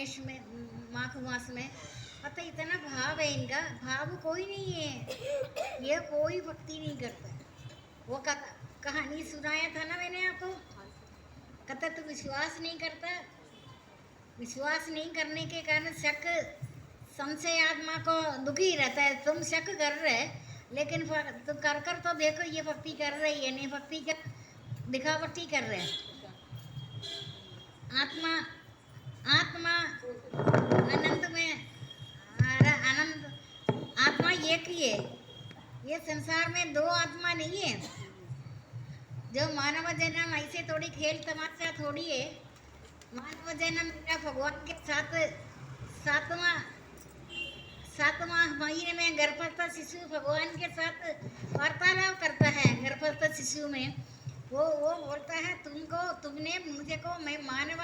मेष में माघ मास में, पता इतना भाव है इनका, भाव कोई नहीं है, ये कोई भक्ति नहीं करता। वो कहानी सुनाया था ना मैंने आपको, कहता तू विश्वास नहीं करता, विश्वास नहीं करने के कारण शक संशय आत्मा को दुखी रहता है। तुम शक कर रहे, लेकिन तुम कर कर तो देखो ये भक्ति कर रही है, नहीं भक्ति कर दिखावटी कर रहे हैं। आत्मा आत्मा अनंत में आनंद, आत्मा एक ही है, ये संसार में दो आत्मा नहीं है। जो मानव जन्म ऐसे थोड़ी खेल तमाशा थोड़ी है। मानव जन्म मेरा भगवान के साथ सातवां सातवां महीने में गर्भस्थ शिशु भगवान के साथ वार्तालाप करता है। गर्भस्थ शिशु में वो बोलता है तुमने मुझे को मैं मानव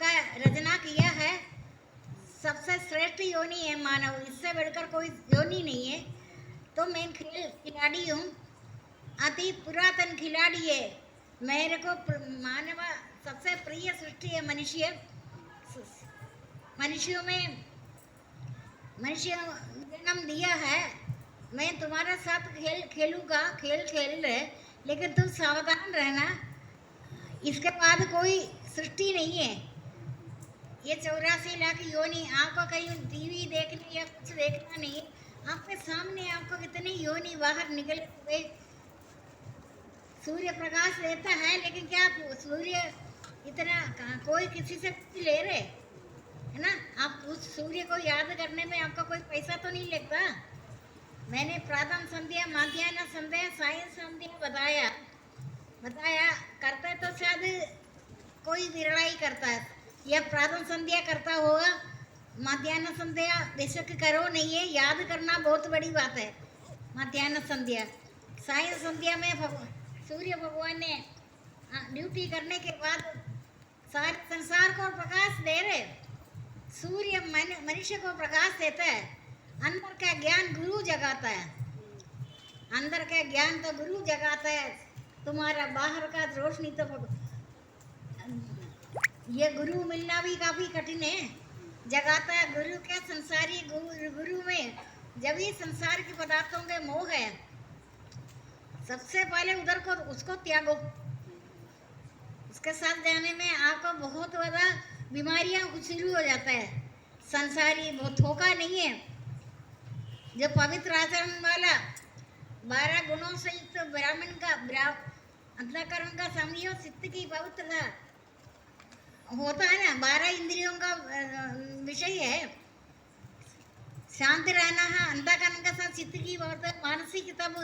का रचना किया है, सबसे श्रेष्ठ योनि है मानव, इससे बढ़कर कोई योनि नहीं है। तो मैं खिलाड़ी हूँ, अति पुरातन खिलाड़ी है। मेरे को मानव सबसे प्रिय सृष्टि है मनुष्य। मनुष्यों में मनुष्य जन्म दिया है, मैं तुम्हारे साथ खेलूंगा, खेल रहे, लेकिन तुम सावधान रहना, इसके बाद कोई सृष्टि नहीं है। ये 84 लाख योनि, आपको कहीं टीवी देखने या कुछ देखना नहीं, आपके सामने आपको कितनी योनि बाहर निकले हुए। सूर्य प्रकाश देता है, लेकिन क्या सूर्य इतना कोई किसी से ले रहे है ना। आप उस सूर्य को याद करने में आपका कोई पैसा तो नहीं लगता। मैंने प्रातः संध्या, मध्याह्न संध्या, सायं संध्या बताया करता है, तो शायद कोई विरला ही करता है, या प्रातः संध्या करता होगा, मध्याह्न संध्या बेशक करो नहीं है, याद करना बहुत बड़ी बात है। मध्याह्न संध्या, सायं संध्या में सूर्य भगवान ने ड्यूटी करने के बाद सारे संसार को प्रकाश दे रहे। सूर्य मनुष्य को प्रकाश देता है, अंदर का ज्ञान गुरु जगाता है, अंदर का ज्ञान तो गुरु जगाता है। तुम्हारा बाहर का रोशनी तो ये गुरु मिलना भी काफी कठिन है, जगाता है गुरु के। संसारी गुरु में जब ही संसार के पदार्थों के मोह है, सबसे पहले उधर को उसको त्यागो। उसके साथ जाने में आपको बहुत ज्यादा बीमारियां शुरू हो जाता है। संसारी वो धोखा नहीं है। जो पवित्र आचरण वाला 12 गुणों से युक्त ब्राह्मण का अंतःकरण का संयम चित्त की पवित्रता होता है ना, 12 इंद्रियों का विषय है। शांति रहना है, अंतःकरण का साथ चित्त की मानसिक, तब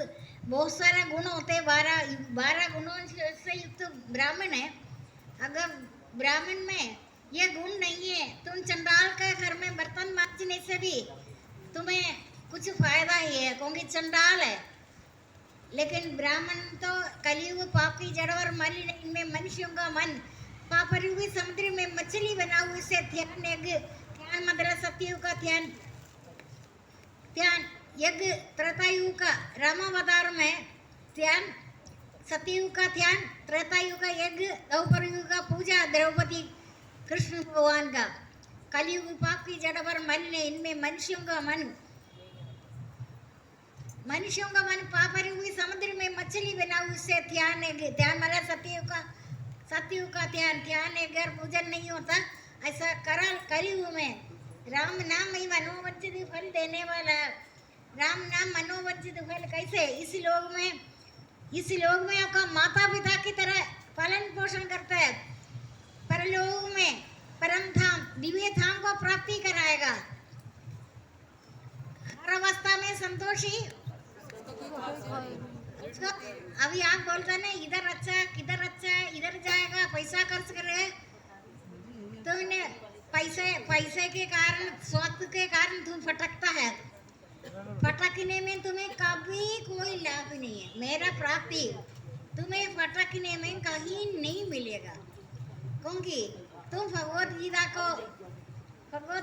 बहुत सारे गुण होते हैं। 12 गुणों से युक्त ब्राह्मण है। अगर ब्राह्मण में ये गुण नहीं है, तुम चंडाल के घर में बर्तन मांजने से भी तुम्हें कुछ फायदा ही है, क्योंकि चंडाल है। लेकिन ब्राह्मण तो कलियुग पाप की जड़ और मलिन, इनमें मनुष्यों का मन पापरूपी समुद्र में मछली बना हुआ, से ध्यान ध्यान मतलब सत्ययुग का ध्यान यज्ञ, त्रेतायुग का रामावतार में ध्यान, सतयुग का ध्यान, त्रेतायुग का यज्ञ, द्रौपदी का पूजा द्रौपदी कृष्ण भगवान का। कलियुग पाप की जड़ पर मलिन, इनमें मनुष्यों का मन पाप रूपी समुद्र में मछली बना, उससे ध्यान है। ध्यान मतलब सतयुग का ध्यान है, अगर पूजन नहीं होता। ऐसा कलियुग में राम नाम ही मनोवंचित फल देने वाला। राम नाम मनोवंचित फल कैसे? इस लोग में आपका माता पिता की तरह पालन पोषण करता है, परलोक में परम धाम दिव्य धाम को प्राप्ति कराएगा। हर अवस्था में संतोषी। अभी आप बोलते ना इधर अच्छा है, किधर अच्छा है, इधर जाएगा, पैसा खर्च करे, तो इन्हें पैसे के कारण, स्वार्थ के कारण तुम फटकता है। फटकने में तुम्हें कभी कोई लाभ नहीं है। मेरा प्राप्ति तुम्हें फटकने में कहीं नहीं मिलेगा, क्योंकि तुम भगवत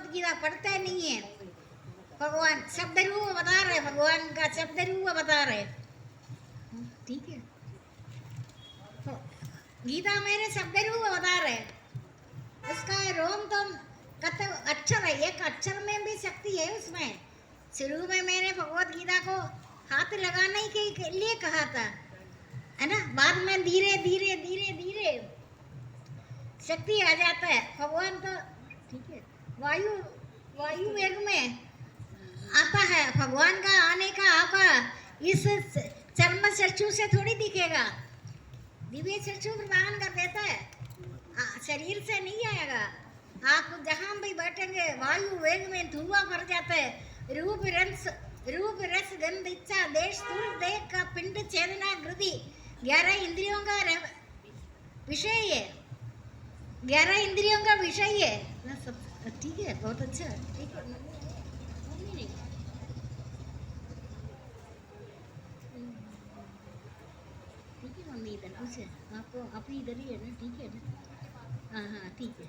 गीता पढ़ते नहीं है। भगवान शब्द रूप बता रहे, भगवान का शब्द रूप बता रहे, ठीक है। तो गीता मेरे शब्द रूप बता रहे, उसका रोम तो कत अक्षर है, एक अक्षर में भी शक्ति है उसमें। शुरू में मैंने भगवत गीता को हाथ लगाने के लिए कहा था, है ना, बाद में धीरे धीरे धीरे धीरे शक्ति आ जाता है। भगवान तो ठीक है, वायु वायु वेग में आता है। भगवान का आने का आपका इस चर्म चक्षु से थोड़ी दिखेगा, दिव्य चक्षु प्रदान कर देता है, शरीर से नहीं आएगा। आप जहाँ भी बैठेंगे वायु वेग में धुआं भर जाता है। रूप रस गंध इच्छा देश स्थूल देह का पिंड चेतना गृद्धि 11 इंद्रियों का विषय है, 11 इंद्रियों का विषय है। ठीक है, बहुत अच्छा, ठीक है। ठीक है मम्मी, इधर कुछ है आपको, आप इधर ही है ना, ठीक है ना, हाँ हाँ ठीक है।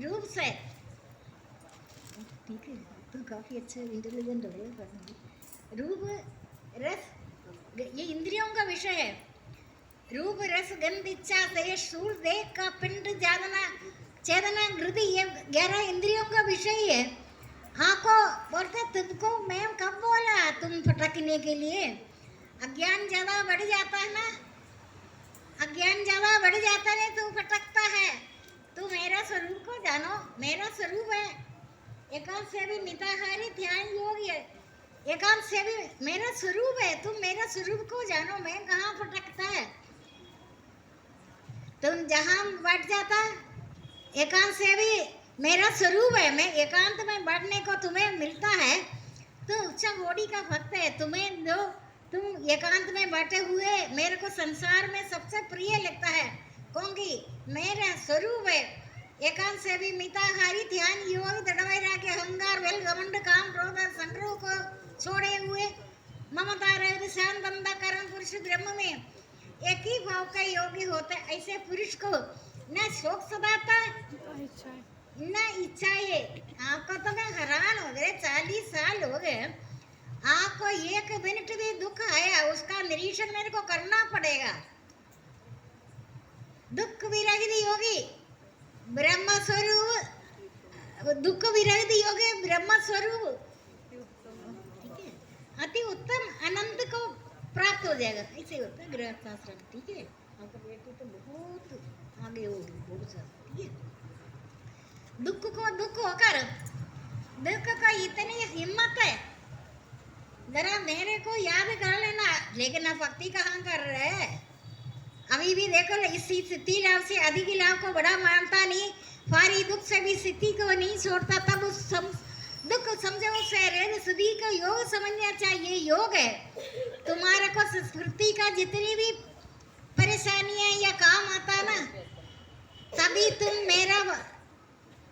रूप से ठीक है, तो काफ़ी अच्छा इंटेलिजेंट हो गया। रूप रस ये इंद्रियों का विषय है। रूप रस गंध इच्छा देश सूर देह का पिंड जादना चेतना गृद्धि, ये 11 इंद्रियों का विषय है। आपको बोलते तुमको मैं कब बोला तुम फटकने के लिए? अज्ञान ज़्यादा बढ़ जाता है ना, अज्ञान ज़्यादा बढ़ जाता है तो फटकता है। तू मेरा स्वरूप को जानो, मेरा स्वरूप है एकांत से भी मिताहारी ध्यान योग है, एकांत से भी मेरा स्वरूप है। तुम मेरा स्वरूप को जानो, मैं कहाँ फटकता है। तुम जहाँ बैठ जाता एकांत से भी मेरा स्वरूप है, मैं एकांत में बैठने को तुम्हें मिलता है तो उच्चा घोड़ी का भक्त है। तुम्हें जो तुम एकांत में बैठे हुए मेरे को संसार में सबसे प्रिय लगता है, क्योंकि मेरा स्वरूप है एकांत से भी मिताहारी ध्यान योग दृढ़ के अहंकार वेल घमंड काम क्रोध संग्रह को छोड़े हुए ममता रहित शांत अंधकरण पुरुष ब्रह्म में एक ही भाव का योगी होता है। ऐसे पुरुष को न शोक सताता न इच्छा है। आपको तो मैं हैरान हो गए, 40 साल हो गए, आपको एक मिनट भी दुख आया उसका निरीक्षण मेरे को करना पड़ेगा। दुख विरहित योगी ब्रह्म स्वरूप, दुख विरहित योगी ब्रह्म स्वरूप, ठीक है, अति उत्तम अनंत को प्राप्त हो जाएगा। ऐसे होता है गृहस्थाश्रम, ठीक है। आपका बेटी तो बहुत आगे होगी, बहुत सारा, ठीक है। दुख को दुख होकर, दुख का इतनी हिम्मत है, जरा मेरे को याद कर लेना। लेकिन आप भक्ति कहाँ कर रहे हैं? अभी भी देखो, इस स्थिति लाभ से अधिक लाभ को बड़ा मानता नहीं, फारी दुख से भी स्थिति को नहीं छोड़ता, तब उस दुख समझो से सभी को योग समझना चाहिए। योग है तुम्हारे को संस्कृति का जितनी भी परेशानियां या काम आता ना, तभी तुम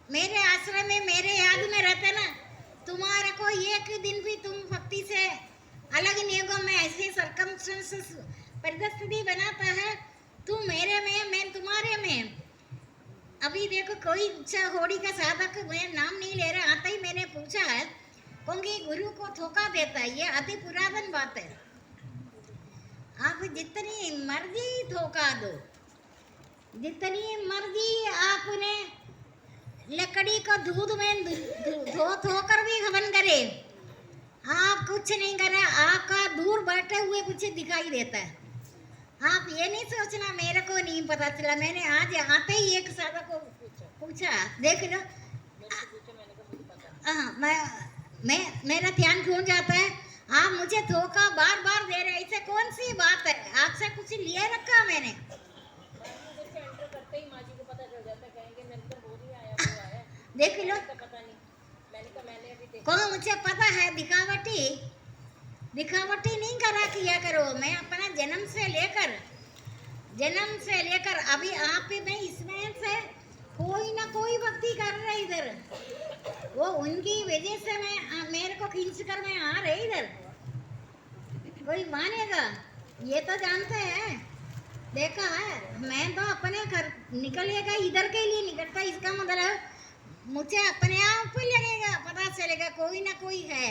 मेरे आश्रम में मेरे याद में रहते ना, तुम्हारे को एक दिन भी तुम भक्ति से अलग नियोगों में ऐसे सरकमस्टेंसेस परिस्थिति बनाता है, तू मेरे में मैं तुम्हारे में। अभी देखो कोई होड़ी का साधक, मैं नाम नहीं ले रहा, आता ही मैंने पूछा है, क्योंकि गुरु को धोखा देता है, ये अति पुरातन बात है। आप जितनी मर्जी धोखा दो, जितनी मर्जी आपने लकड़ी को दूध में धो कर भी हवन करे, आप कुछ नहीं करे, आपका दूर बैठे हुए कुछ दिखाई देता है। आप ये नहीं सोचना मेरे को नहीं पता चला, मैंने आज आते ही एक साधक को पूछा, देख लो, मैं मेरा ध्यान खो जाता है, आप मुझे धोखा बार बार दे रहे, ऐसे कौन सी बात है? आपसे कुछ लिया रखा मैंने? देख लो, कौन मुझे पता है, दिखावटी नहीं करा किया करो। मैं अपना जन्म से लेकर अभी आप में इसमें से कोई ना कोई भक्ति कर रहे इधर, वो उनकी वजह से मेरे को खींच कर मैं आ रही इधर। कोई मानेगा? ये तो जानते हैं, देखा है, मैं तो अपने घर निकलेगा इधर के लिए निकलता, इसका मतलब मुझे अपने आप को लगेगा, पता चलेगा कोई ना कोई है,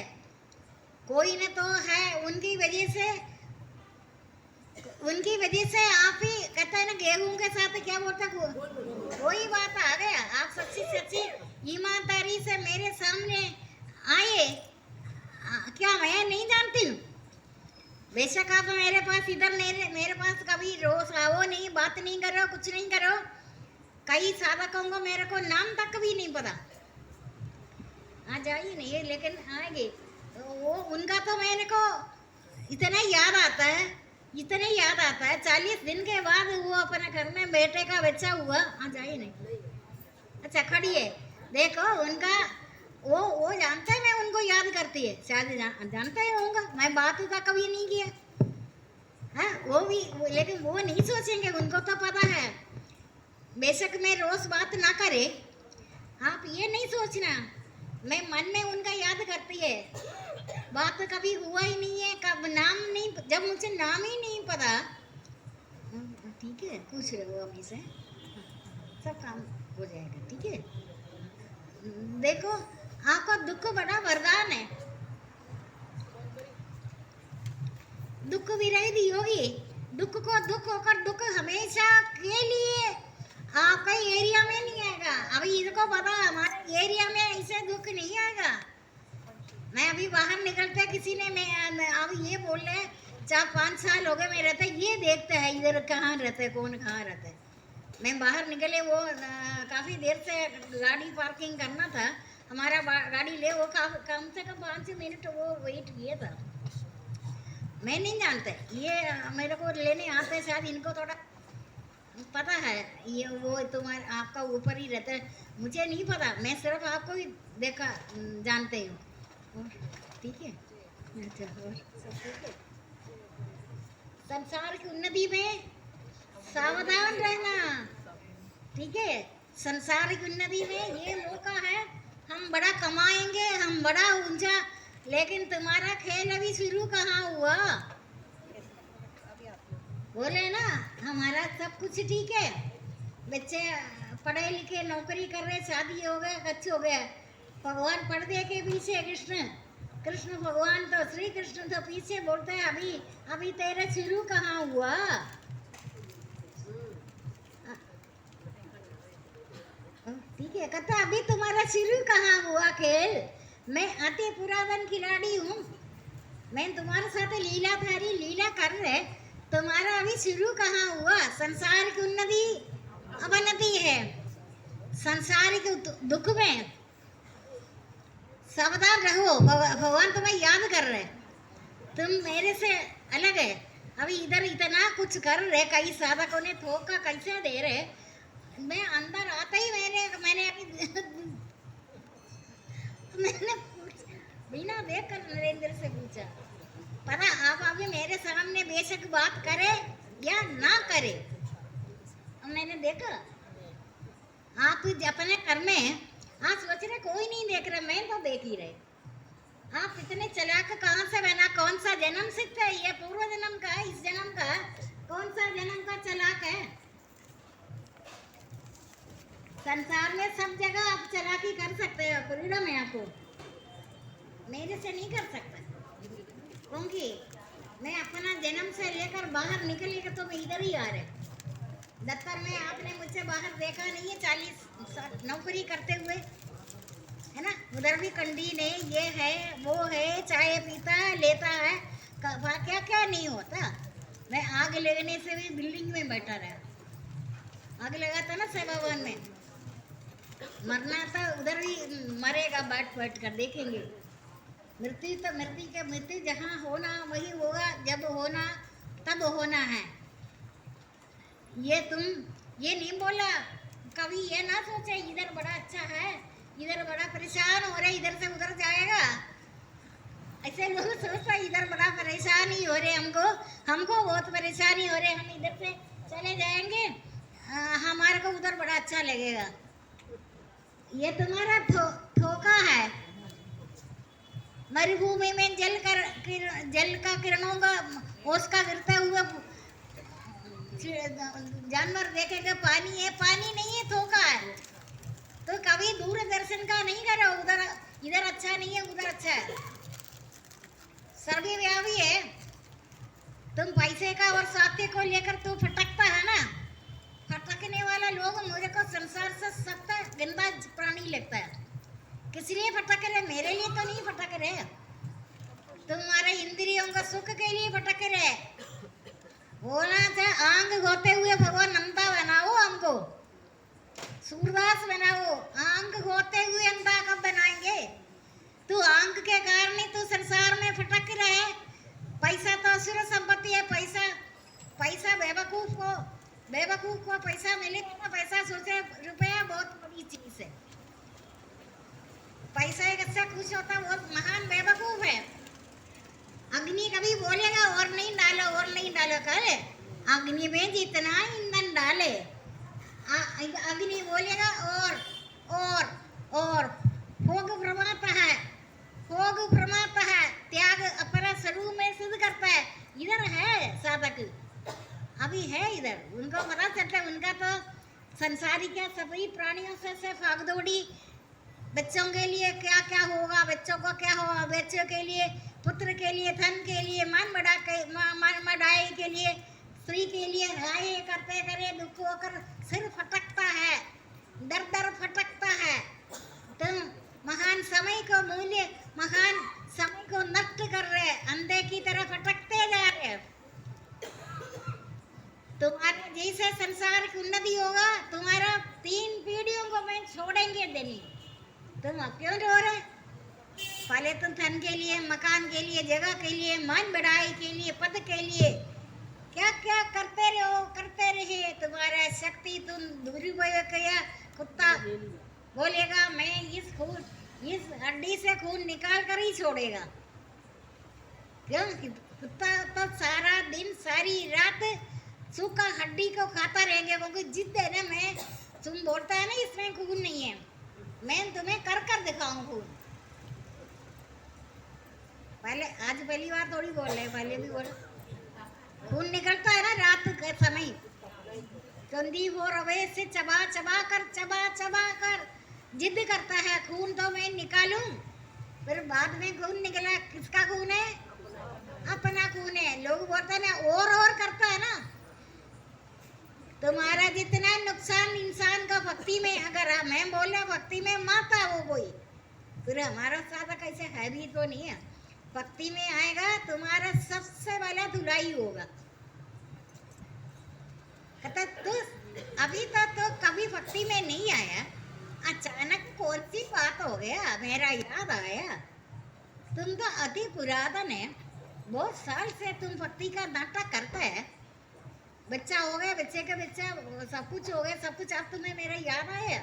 कोई न तो है, उनकी वजह से उनकी वजह से आप ही कहता है ना, गेहूं के साथ क्या बोलता है, वही बात आ गया। आप सच्ची सच्ची ईमानदारी से मेरे सामने आए, क्या मैं नहीं जानती हूँ? बेशक आप मेरे पास इधर मेरे पास कभी रोज आओ नहीं, बात नहीं करो, कुछ नहीं करो। कई साधकों को मेरे को नाम तक भी नहीं पता, आ जाइए नहीं, लेकिन आएंगे वो उनका तो मेरे को इतना याद आता है, इतने याद आता है। 40 दिन के बाद वो अपने घर में बेटे का बच्चा हुआ। आ जाइए नहीं, अच्छा खड़ी है, देखो उनका वो जानता है मैं उनको याद करती है, शायद जानता ही होगा, मैं बात तो कभी नहीं किया। हाँ वो भी लेकिन वो नहीं सोचेंगे, उनको तो पता है। बेशक मैं रोज बात ना करे, आप ये नहीं सोचना मैं मन में उनका याद करती है। बात कभी हुआ ही नहीं है, कब नाम नहीं, जब मुझे नाम ही नहीं पता। ठीक है, पूछ रहे हो अभी से, सब काम हो जाएगा, ठीक है। देखो आपका दुख बड़ा वरदान है, दुख विरहित योगी, दुख को दुख होकर दुख हमेशा के लिए आपका एरिया में नहीं आएगा। अभी इसको पता, हमारे एरिया में ऐसे दुख नहीं आएगा। मैं अभी बाहर निकलते किसी ने मैं अब ये बोल रहे 4-5 साल हो गए मैं रहता, ये देखते हैं इधर कहाँ रहते, कौन कहाँ रहते। मैं बाहर निकले, वो काफ़ी देर से गाड़ी पार्किंग करना था, हमारा गाड़ी ले, वो कम से कम 5 मिनट वो वेट किया था। मैं नहीं जानते, ये मेरे को लेने आते, शायद इनको थोड़ा पता है, ये वो तुम्हारे आपका ऊपर ही रहता है, मुझे नहीं पता, मैं सिर्फ आपको ही देखा जानते हूँ। ठीक है, अच्छा और सब ठीक है। संसार की उन्नति में सावधान रहना, ठीक है। संसार की उन्नति में ये मौका है, हम बड़ा कमाएंगे, हम बड़ा ऊंचा, लेकिन तुम्हारा खेल अभी शुरू कहाँ हुआ? बोले ना हमारा सब कुछ ठीक है, बच्चे पढ़े लिखे नौकरी कर रहे, शादी हो गए, अच्छे हो गया, भगवान पर्दे के पीछे कृष्ण कृष्ण भगवान तो श्री कृष्ण तो पीछे बोलते हैं, अभी अभी तेरा शुरू कहाँ हुआ? ठीक है, कहता अभी तुम्हारा शुरू कहाँ हुआ खेल? मैं अति पुरातन खिलाड़ी हूँ, मैं तुम्हारे साथ लीला थारी लीला कर रहे, तुम्हारा अभी शुरू कहाँ हुआ? संसार की उन्नति अवनति है, संसार के दुख में सावधान रहो। भगवान तुम्हें याद कर रहे, तुम मेरे से अलग है। अभी इधर इतना कुछ कर रहे, कई साधकों ने धोखा कैसे दे रहे, मैं अंदर आते ही मैंने अभी मैंने बिना देख कर नरेंद्र से पूछा, पता आप अभी मेरे सामने बेशक बात करे या ना करे, मैंने देखा आप अपने घर में आप सोच रहे कोई नहीं देख रहा, मैं तो देख ही रहे। आप इतने चलाक कहाँ से बना, कौन सा जन्म सिद्ध है ये, पूर्व जन्म का, इस जन्म का, कौन सा जन्म का चलाक है? संसार में सब जगह आप चालाकी कर सकते हो, फ्रीडम है आपको, मेरे से नहीं कर सकते, क्योंकि मैं अपना जन्म से लेकर बाहर निकलेगा तो मैं इधर ही आ रहे। दफ्तर में आपने मुझसे बाहर देखा नहीं है, 40 नौकरी करते हुए, है ना, उधर भी कंडीन है, ये है वो है, चाय पीता लेता है, क्या क्या नहीं होता। मैं आग लगने से भी बिल्डिंग में बैठा रहा, आग लगा था ना सेवा भवन में, मरना था उधर ही मरेगा, बैठ बैठ कर देखेंगे। मृत्यु तो मृत्यु जहाँ होना वही होगा, जब होना तब होना है। ये तुम ये नहीं बोला कभी, ये ना सोचे इधर बड़ा अच्छा है, इधर बड़ा परेशान हो रहे, इधर से उधर जाएगा, ऐसे लोग सोचते इधर बड़ा परेशान ही हो रहे, हमको बहुत परेशानी हो रहे, हम इधर से चले जाएंगे, हमारे को उधर बड़ा अच्छा लगेगा। ये तुम्हारा धोखा है। मरुभूमि में जल का किरणों का ओस का गिरता हुआ जानवर देखेगा, पानी है, पानी नहीं है, धोखा है। तो कभी दूरदर्शन का नहीं करो, उधर इधर अच्छा नहीं है, उधर अच्छा है, सर्वव्यापी है। तुम पैसे का और स्वास्थ्य को लेकर तू फटकता है ना, फटकने वाला लोग मुझे को संसार से सबसे गंदा प्राणी लगता है। किस लिए भटक रहे? मेरे लिए तो नहीं भटक रहे, तुम्हारे इंद्रियों का सुख के लिए भटक रहे। बोला था आंग होते हुए भगवान नंदा बनाओ, हमको सूरदास बनाओ। आंग होते हुए अंधा कब बनाएंगे? तू आंग के कारण ही तू संसार में भटक रहे। पैसा तो असुर संपत्ति है। पैसा पैसा बेवकूफ को पैसा मिले ना, पैसा सोचे रुपया बहुत बड़ी चीज है। पैसा एक अच्छा खुश होता बहुत महान बेवकूफ है। अग्नि कभी बोलेगा और नहीं डालो, और नहीं डालो, करे अग्नि में जितना ईंधन डाले, अग्नि बोलेगा और भोग प्रमाता है, भोग प्रमाता है, त्याग अपना स्वरूप में सिद्ध करता है। इधर है साधक, अभी है इधर, उनको पता चलता है। उनका तो संसारी क्या सभी प्राणियों से भागदौड़ी, बच्चों के लिए क्या क्या होगा, बच्चों को क्या होगा, बच्चों के लिए, पुत्र के लिए, धन के लिए, मन बढ़ाई के लिए, स्त्री के लिए राय करते करे दुख होकर सिर फटकता है, दर दर फटकता है। तुम महान समय को मूल्य, महान समय को नष्ट कर रहे, अंधे की तरह फटकते जा रहे। तुम्हारे जैसे संसार की उन्नति होगा, तुम्हारा 3 पीढ़ियों को मैं छोड़ेंगे देनी। तुम अब क्यों रो रहे? पहले तुम धन के लिए, मकान के लिए, जगह के लिए, मान बढ़ाई के लिए, पद के लिए क्या क्या करते रहे। तुम्हारा शक्ति तुम दुरुपयोग किया। कुत्ता बोलेगा मैं इस हड्डी से खून निकाल कर ही छोड़ेगा। क्यों? कुत्ता तो सारा दिन सारी रात सूखा हड्डी को खाता रहेंगे, क्योंकि जिद है ना। मैं तुम बोलता है ना इसमें खून नहीं है, मैं तुम्हें कर दिखाऊं खून। पहले आज पहली बार थोड़ी बोल रहे, पहले भी बोल। खून निकलता है ना रात के समय, चंदी वो रवे से चबा चबा कर जिद करता है खून तो मैं निकालूं। फिर बाद में खून निकला, किसका खून है? अपना खून है। लोग बोलते हैं ना और करता है ना। तुम्हारा जितना नुकसान इंसान का भक्ति में, अगर मैं बोला भक्ति में माता हो कोई, फिर हमारा साधक ऐसे है भी तो नहीं है। भक्ति में आएगा तुम्हारा सबसे पहला धुलाई होगा। कहता तू अभी तो कभी भक्ति में नहीं आया, अचानक कौन सी बात हो गया, मेरा याद आया। तुम तो अति पुरातन है, बहुत साल से तुम भक्ति का नाटक करता है। बच्चा हो गया, बच्चे का बच्चा, सब कुछ हो गया, सब कुछ। अब तुम्हें मेरा याद आया।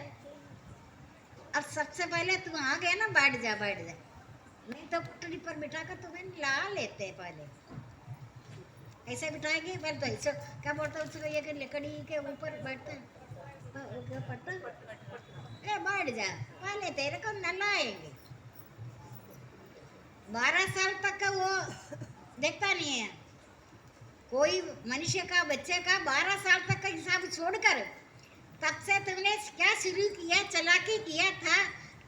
अब सबसे पहले तुम आ गए ना, बैठ जा। नहीं तो पटरी पर बिठा कर तुम्हें ला लेते। पहले ऐसे बिठाएंगे, पहले तो ऐसे क्या बोलते हैं उसको, ये लकड़ी के ऊपर बैठते हैं, बैठ जा। पहले तेरे को न लाएंगे। 12 साल तक का वो देखता नहीं है कोई मनुष्य का, बच्चे का 12 साल तक का हिसाब छोड़कर, तब से तुमने क्या शुरू किया? चलाकी किया था,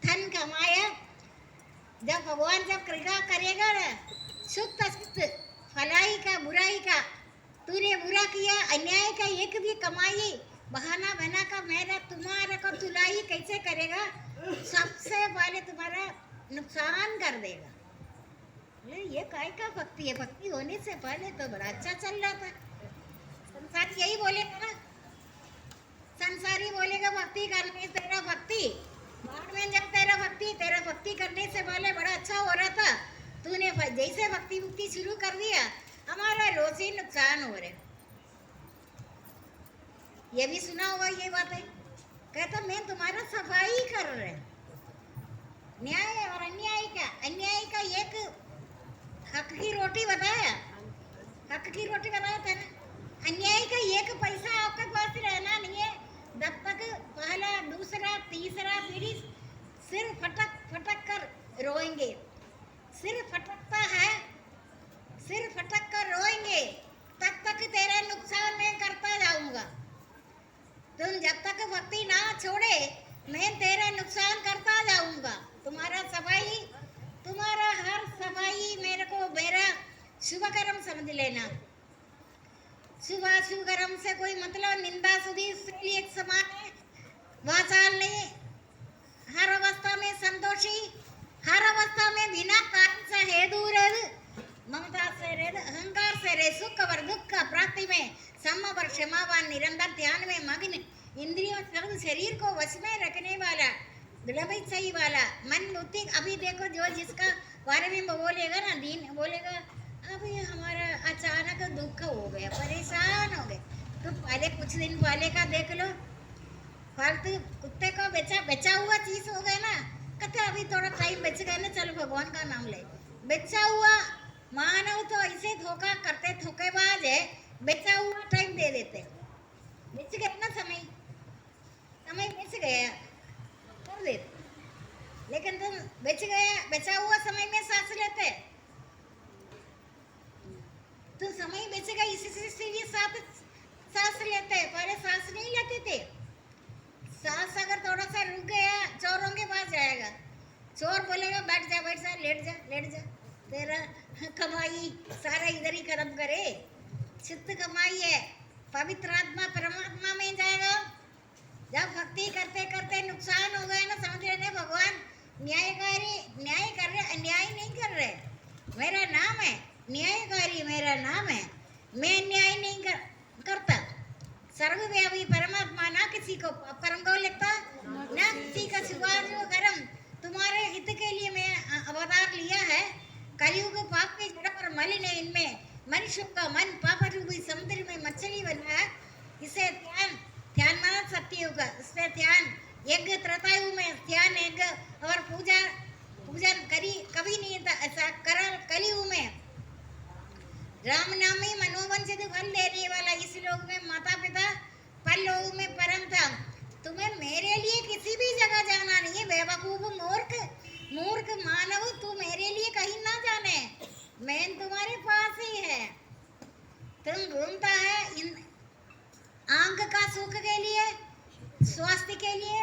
धन कमाया। जब भगवान जब कृपा करेगा ना, शुद्ध भलाई का, बुराई का, तूने बुरा किया, अन्याय का एक भी कमाई बहाना बना कर मेरा तुम्हारा को तुलाई कैसे करेगा? सबसे पहले तुम्हारा नुकसान कर देगा। ये काय का भक्ति है? भक्ति होने से पहले तो बड़ा अच्छा चल रहा था। संसार यही बोलेगा ना, संसारी बोलेगा भक्ति करने, तेरा भक्ति बाद में, जब तेरा भक्ति करने से पहले बड़ा अच्छा हो रहा था, तूने जैसे भक्ति शुरू कर दिया, हमारा रोज ही नुकसान हो रहे। ये भी सुना होगा ये बातें। कहता मैं तुम्हारा सफाई कर रहे। न्याय और अन्याय का एक हक की रोटी बताया था ना। अन्याय का एक पैसा आपके पास रहना नहीं है, जब तक पहला, दूसरा, तीसरा पीढ़ी सिर फटक कर रोएंगे। सिर फटक कर रोएंगे, तब तक तेरा नुकसान मैं करता जाऊंगा। तुम जब तक भक्ति ना छोड़े, मैं तेरा नुकसान करता जाऊंगा। तुम्हारा हर सफाई मेरे को मेरा शुभ कर्म समझ लेना। शुभाशुभकर्म से कोई मतलब निंदा स्तुति उसके लिए एक समान है। वाचाल नहीं, हर अवस्था में संतोषी, हर अवस्था में बिना कारण से हेतु रहित, ममता से रहित, अहंकार से रहित, सुख और दुख का प्राप्ति में सम और क्षमावान, निरंतर ध्यान में मग्न, इंद्रियों शब्द शरीर को वश में रखने वाला, दुर्लभ सही वाला, मन बुद्धि। अभी देखो जो जिसका बारे में बोलेगा ना, दीन बोलेगा अभी हमारा अचानक दुख हो गया, परेशान हो गए, तो पहले कुछ दिन पहले का देख लो, फालतू कुत्ते को बेचा हुआ चीज हो गया ना, कहते अभी थोड़ा टाइम बच गया ना, चलो भगवान का नाम ले। बेचा हुआ मानव तो ऐसे धोखा करते, धोखेबाज है, बेचा हुआ टाइम दे देते, बेच गया ना समय, समय बेच गया कर देते। लेकिन तुम बेच गया, बेचा हुआ समय में सांस लेते, तो समय बेच गया इसीलिए सांस लेते, पहले सांस नहीं लेते थे। सांस अगर थोड़ा सा रुक गया, चोरों के पास जाएगा, चोर बोलेगा बैठ जा लेट जा, तेरा कमाई सारा इधर ही खत्म करे, शुद्ध कमाई है, पवित्र आत्मा परमात्मा में जाएगा। जब भक्ति करते करते नुकसान हो गया ना, समझ लेने भगवान न्यायकारी, न्याय कर रहे, अन्याय नहीं कर रहे। मेरा नाम है न्यायकारी, मेरा नाम है, मैं न्याय नहीं करता। सर्वव्यापी परमात्मा ना किसी को परम को लिखता, ना किसी का शुभाशुभकर्म। तुम्हारे हित के लिए मैं अवतार लिया है। कलयुग पाप के जड़ पर मलिन है, इनमें मनुष्य का मन पाप रूपी समुद्र में मछली बना है। इसे ध्यान माना सत्ययुग, इससे ध्यान यज्ञ त्रतायु में ध्यान यज्ञ और पूजन कभी नहीं था ऐसा करल। कलयुग में राम नाम ही मनोवंचित फल देने वाला, इस लोक में माता पिता, पर लोक में परम धाम। तुम्हें मेरे लिए किसी भी जगह जाना नहीं है, बेवकूफ मूर्ख मानव, तू मेरे लिए कहीं ना जाने, मैं तुम्हारे पास ही है। तुम घूमता है इन आंख का सुख के लिए, स्वास्थ्य के लिए,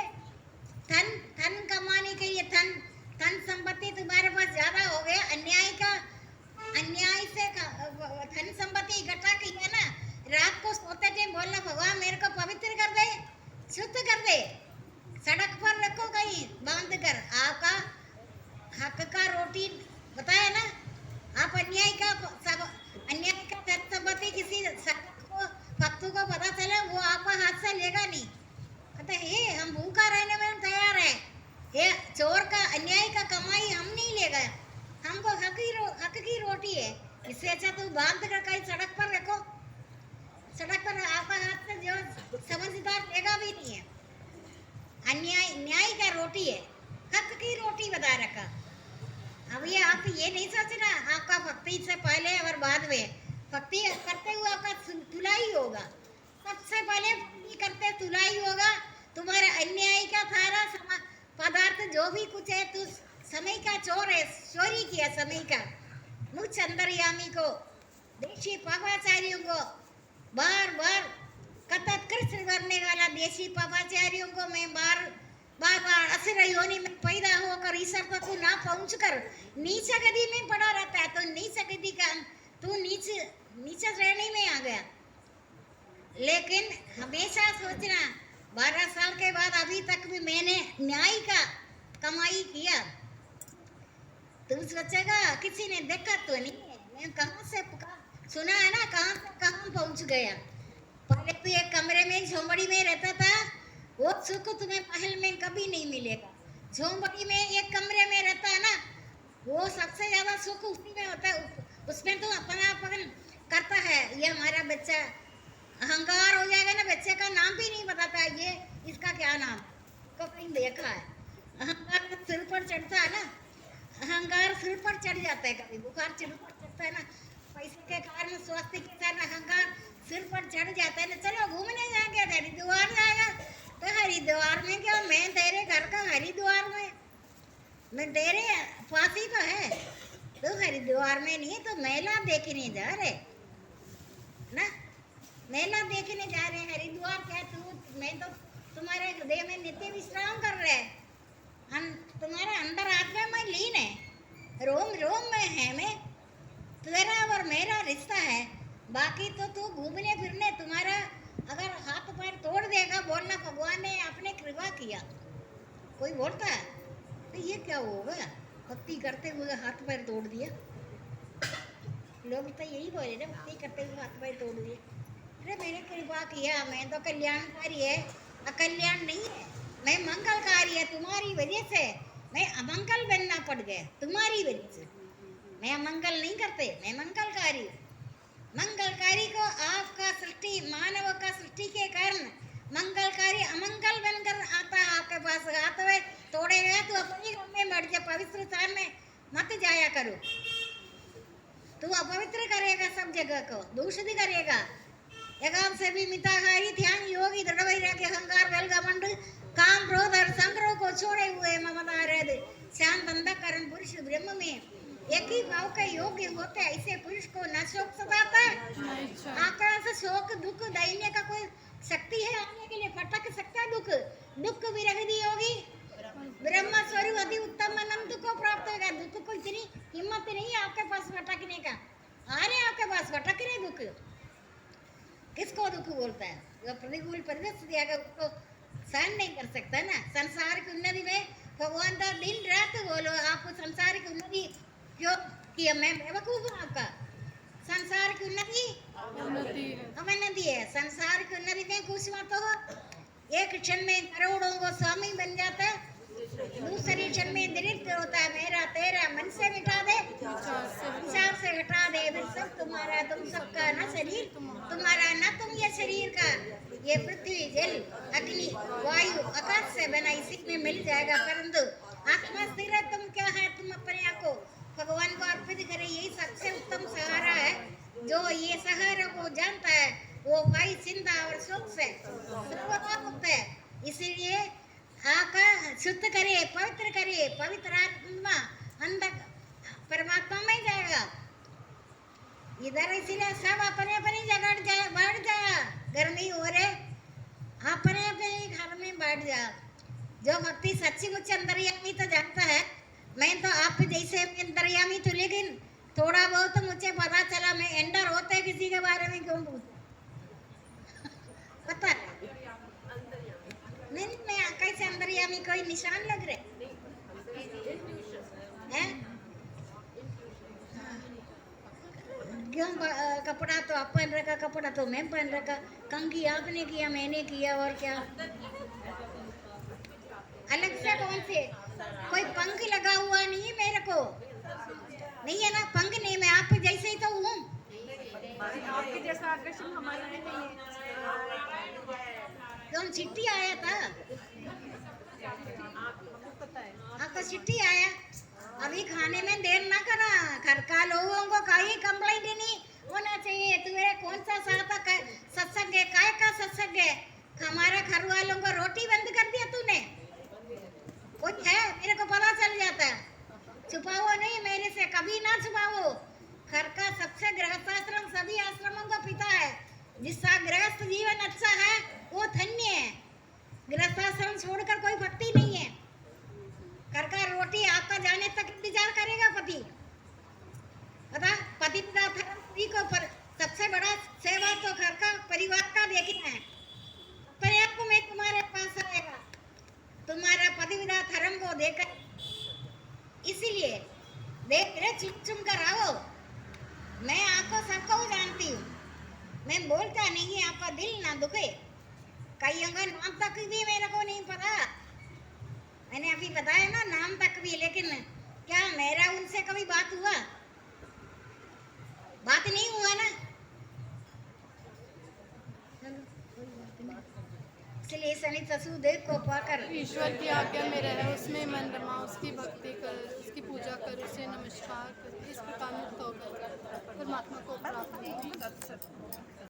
धन कमाने के लिए, धन संपत्ति तुम्हारे पास ज्यादा हो गया, अन्याय से धन संपत्ति इकट्ठा की है ना, रात को सोते टाइम बोलना भगवान मेरे को पवित्र कर दे, शुद्ध कर दे, सड़क पर रखो कहीं बांध कर। आपका हक का रोटी बताया ना, आप अन्याय का धन संपत्ति किसी भक्तों को पता चला, वो आपका हाथ से लेगा नहीं, कहते हे हम भूखा रहने में तैयार है, ये चोर का अन्याय का कमाई हम नहीं लेगा, हमको हक की रोटी है, इससे अच्छा तो बांध कर कहीं सड़क पर रखो, सड़क पर आपका हाथ से जो समझदार लेगा भी नहीं है। न्याय का रोटी है, हक की रोटी बता रखा। अब ये आप ये नहीं सोचना आपका भक्ति से पहले और बाद में, भक्ति करते हुए आपका तुलाई होगा, सबसे पहले भक्ति करते तुलाई होगा। तुम्हारे अन्याय का सारा पदार्थ जो भी कुछ है, तू समय का चोर है, चोरी किया समय का। मुझ अंतर्यामी को, देशी पापाचार्यों को बार बार कतत कृष्ण करने वाला देशी पापाचार्यों को मैं बार बार असुर योनि में पैदा होकर ईश्वर तक ना पहुंचकर नीच गति में पड़ा रहता है, तो नीच गति का तू नीच श्रेणी में आ गया। लेकिन हमेशा सोचना 12 साल के बाद अभी तक भी मैंने न्याय का कमाई किया। तुम सोचेगा किसी ने देखा तो नहीं है, मैं कहाँ से सुना है ना, कहाँ से कहाँ पहुंच गया। पहले तो एक कमरे में झोंपड़ी में रहता था, वो सुख तुम्हें महल में कभी नहीं मिलेगा। झोंपड़ी में एक कमरे में रहता है ना, वो सबसे ज्यादा सुख उसी में होता है, उसमें तो अपनापन करता है। ये हमारा बच्चा अहंकार हो जाएगा ना, बच्चे का नाम भी नहीं बताता, ये इसका क्या नाम को कहीं देखा है। अहंकार सिर पर चढ़ता है ना, अहंकार सिर पर चढ़ जाता है, कभी बुखार सिर पर चढ़ता है ना, पैसे के कारण स्वास्थ्य के कारण अहंकार सिर पर चढ़ जाता है ना। चलो घूमने जाएंगे, हरिद्वार जाएगा, तो हरिद्वार में क्या, मैं तेरे घर का हरिद्वार में, मैं तेरे पास ही तो है, तो हरिद्वार में नहीं तो मेला देखने जा रहे ना, मेला देखने जा रहे हैं। हरिद्वार क्या, तू मैं तो तुम्हारे हृदय में नित्य विश्राम कर रहे हैं, तुम्हारे अंदर आत्मा में लीन है, रोम रोम में है मैं, तेरा और मेरा रिश्ता है। बाकी तो तू घूमने फिरने कोई बोलता है तो ये क्या होगा, भक्ति करते हुए हाथ पैर तोड़ दिया। लोग तो यही बोले ना, भक्ति करते हुए हाथ पैर तोड़ दिए। अरे मैंने कृपा किया, मैं तो कल्याणकारी है, अकल्याण नहीं है। मैं मंगलकारी है, तुम्हारी वजह से मैं अमंगल बनना पड़ गया, तुम्हारी वजह से। मैं अमंगल नहीं करते, मैं मंगलकारी। मंगलकारी को आपका सृष्टि, मानव का सृष्टि के कारण मंगलकारी अमंगल बनकर आता है आपके पास। हाथ में तोड़ेगा तो अपनी घर में मर जा, पवित्र स्थान में मत जाया करो। तू अपवित्र करेगा, सब जगह को दूषित करेगा। यगाम से भी मिताहारी, ध्यान योगी, दृढ़ वैराग्य, अहंकार, बल, घमंड, काम, क्रोध और संग्रह को छोड़े हुए ममता रहते शांत अंधकरण पुरुष ब्रह्म में एक ही भाव के योग्य होते। ऐसे पुरुष को न शोक सताता है, आकाश से शोक दुख दैन्य का कोई शक्ति है आने के लिए, फटक सकता दुख। दुख विरहित योगी ब्रह्म स्वरूप अति उत्तम अनंत को प्राप्त होगा। दुख को इतनी हिम्मत नहीं है आपके पास भटकने का, आ रहे आपके पास भटक रहे दुख। किसको दुख बोलता है? जो प्रतिकूल परिस्थिति अगर उसको सहन नहीं कर सकता ना। संसार की उन्नति में भगवान का दिन रात बोलो, आपको संसार की उन्नति क्यों किया? मैं बेवकूफ हूँ आपका? संसार की उन्नति अवनति है। संसार की उन्नति में कुछ मत हो। एक क्षण में करोड़ों को स्वामी बन जाता है, दूसरे क्षण में दरिद्र होता है। मेरा तेरा मन से मिटा दे, विचार से हटा दे, फिर सब तुम्हारा, तुम सबका न शरीर तुम्हारा, न तुम ये शरीर का। ये पृथ्वी, जल, अग्नि, वायु, आकाश से बना, इसी में मिल जाएगा। परंतु आत्मा स्थिर है, तुम क्या है? तुम अपने आप को भगवान को अर्पित करें, यही सबसे उत्तम सहारा है। जो ये सहारा को जानता है वो भाई चिंता और शोक से सर्वथा मुक्त है। इसीलिए आका शुद्ध करे, पवित्र करे। पवित्र आत्मा अंदर परमात्मा में जाएगा। इधर इसीलिए सब अपने अपनी जगह जाए, बैठ जाए। गर्मी हो रहे, अपने अपने घर में बैठ जा। जो भक्ति सच्ची मुझे अंतर्यामी तो जानता है। मैं तो आप जैसे अंतर्यामी तो, लेकिन थोड़ा बहुत मुझे पता चला। मैं एंडर होते किसी के बारे में क्यों पूछूं? पता है नहीं, मैं कैसे अंतर्यामी, कोई निशान लग रहे हैं? क्यों? कपड़ा तो आप पहन रखा, कपड़ा तो मैं पहन रखा, कंघी आपने किया, मैंने किया, और क्या अलग से? कौन से? कोई पंख लगा हुआ नहीं है मेरे को, नहीं है ना पंख। नहीं, मैं आप जैसे ही तो हूँ। आपके जैसा आकर्षण हमारे में नहीं है। क्यों? चिट्ठी आया था आपको पता है? आपका चिट्ठी आया। अभी खाने में देर ना करा। घर का लोगों को कहीं कंप्लेंट नहीं होना चाहिए। तुम्हारे कौन सा सत्संग है? काय का सत्संग है? हमारे घर वालों को रोटी बंद कर दिया तूने। कुछ है मेरे को पता चल जाता है। छुपाओ नहीं मेरे से, कभी ना छुपाओ। घर का सबसे गृहस्थाश्रम सभी आश्रमों का पिता है। जिसका गृहस्थ जीवन अच्छा है वो धन्य है। गृहस्थाश्रम छोड़कर कोई भक्ति नहीं है। घर का रोटी आपका जाने तक इंतजार करेगा पति। पता पति पिता धर्म को पर सबसे बड़ा सेवा तो घर का, परिवार का देखना है। अपने आप को मैं तुम्हारे पास आएगा, तुम्हारा पति पिता धर्म को देखकर। इसीलिए देख रहे चुम कर आओ। मैं आपको सबको जानती हूँ। मैं बोलता नहीं है, आपका दिल ना दुखे। कईयों का नाम तक भी मेरे को नहीं पता। मैंने अभी बताया ना नाम तक भी, लेकिन क्या मेरा उनसे कभी बात हुआ? बात नहीं हुआ ना। इसलिए शनि चतुर्देव को पाकर ईश्वर की आज्ञा में रहे, उसमें मन रमा, उसकी भक्ति कर, उसकी पूजा कर, उसे नमस्कार कर। इस प्रकार